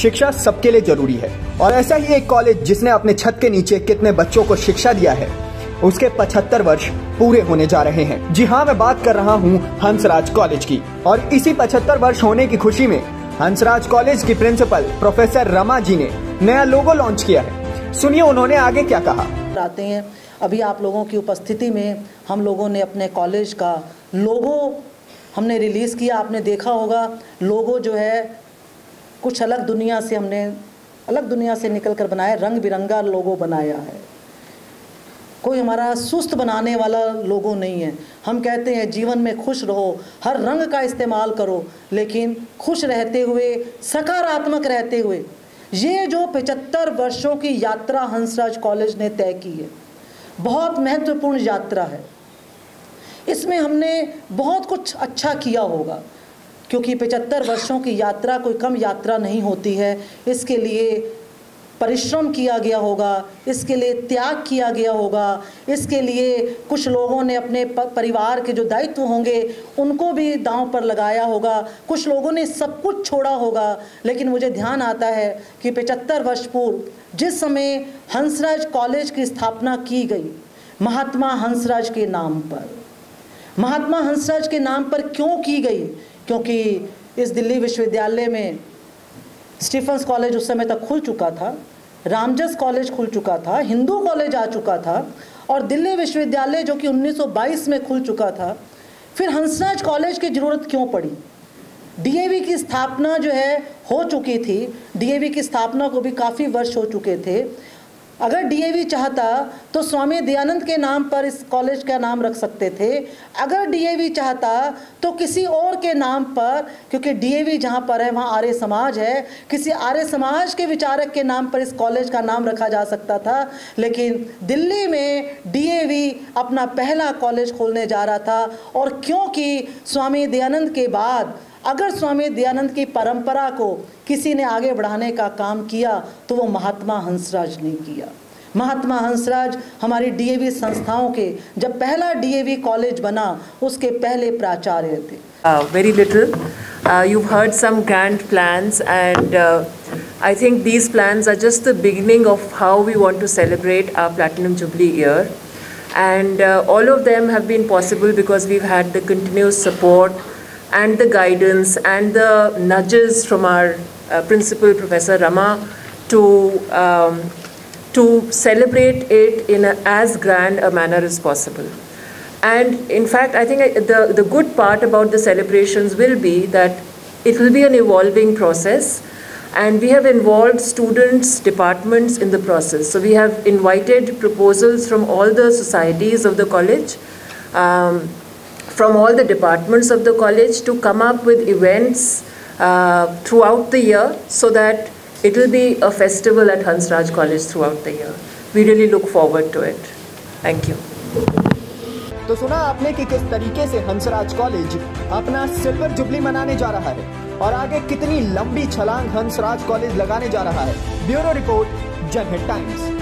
शिक्षा सबके लिए जरूरी है और ऐसा ही एक कॉलेज जिसने अपने छत के नीचे कितने बच्चों को शिक्षा दिया है, उसके 75 वर्ष पूरे होने जा रहे हैं। जी हाँ, मैं बात कर रहा हूँ हंसराज कॉलेज की। और इसी 75 वर्ष होने की खुशी में हंसराज कॉलेज की प्रिंसिपल प्रोफेसर रमा जी ने नया लोगो लॉन्च किया है। सुनिए उन्होंने आगे क्या कहा। आते हैं अभी आप लोगों की उपस्थिति में हम लोगों ने अपने कॉलेज का लोगो हमने रिलीज़ किया। आपने देखा होगा लोगो जो है कुछ अलग दुनिया से निकल कर बनाया, रंग बिरंगा लोगो बनाया है। कोई हमारा सुस्त बनाने वाला लोगो नहीं है। हम कहते हैं जीवन में खुश रहो, हर रंग का इस्तेमाल करो, लेकिन खुश रहते हुए, सकारात्मक रहते हुए। ये जो 75 वर्षों की यात्रा हंसराज कॉलेज ने तय की है, बहुत महत्वपूर्ण यात्रा है। इसमें हमने बहुत कुछ अच्छा किया होगा, क्योंकि 75 वर्षों की यात्रा कोई कम यात्रा नहीं होती है। इसके लिए परिश्रम किया गया होगा, इसके लिए त्याग किया गया होगा, इसके लिए कुछ लोगों ने अपने परिवार के जो दायित्व होंगे उनको भी दांव पर लगाया होगा, कुछ लोगों ने सब कुछ छोड़ा होगा। लेकिन मुझे ध्यान आता है कि 75 वर्ष पूर्व जिस समय हंसराज कॉलेज की स्थापना की गई, महात्मा हंसराज के नाम पर, महात्मा हंसराज के नाम पर क्यों की गई? क्योंकि इस दिल्ली विश्वविद्यालय में स्टीफेंस कॉलेज उस समय तक खुल चुका था, रामजस कॉलेज खुल चुका था, हिंदू कॉलेज आ चुका था और दिल्ली विश्वविद्यालय जो कि 1922 में खुल चुका था। फिर हंसराज कॉलेज की ज़रूरत क्यों पड़ी? डीएवी की स्थापना जो है हो चुकी थी, डीएवी की स्थापना को भी काफ़ी वर्ष हो चुके थे। अगर डीएवी चाहता तो स्वामी दयानंद के नाम पर इस कॉलेज का नाम रख सकते थे। अगर डीएवी चाहता तो किसी और के नाम पर, क्योंकि डीएवी जहाँ पर है वहाँ आर्य समाज है, किसी आर्य समाज के विचारक के नाम पर इस कॉलेज का नाम रखा जा सकता था। लेकिन दिल्ली में डीएवी अपना पहला कॉलेज खोलने जा रहा था। और क्योंकि स्वामी दयानंद के बाद अगर स्वामी दयानंद की परंपरा को किसी ने आगे बढ़ाने का काम किया तो वो महात्मा हंसराज ने किया। महात्मा हंसराज हमारी डीएवी संस्थाओं के जब पहला डीएवी कॉलेज बना उसके पहले प्राचार्य थे। Very little. You've heard some grand plans and I think these plans are just the beginning of how we want to celebrate our Platinum Jubilee year. And all of them have been possible because we've had the continuous support and the guidance and the nudges from our principal Professor Rama to celebrate it in as grand a manner as possible. And in fact, I think the good part about the celebrations will be that it will be an evolving process, and we have involved students, departments in the process. So we have invited proposals from all the societies of the college, from all the departments of the college to come up with events throughout the year so that it will be a festival at Hansraj College throughout the year. We really look forward to it. Thank you. तो सुना आपने कि किस तरीके से Hansraj college अपना silver jubilee मनाने जा रहा है और आगे कितनी लंबी छलांग हंसराज कॉलेज लगाने जा रहा है। ब्यूरो रिपोर्ट, जनहित टाइम्स।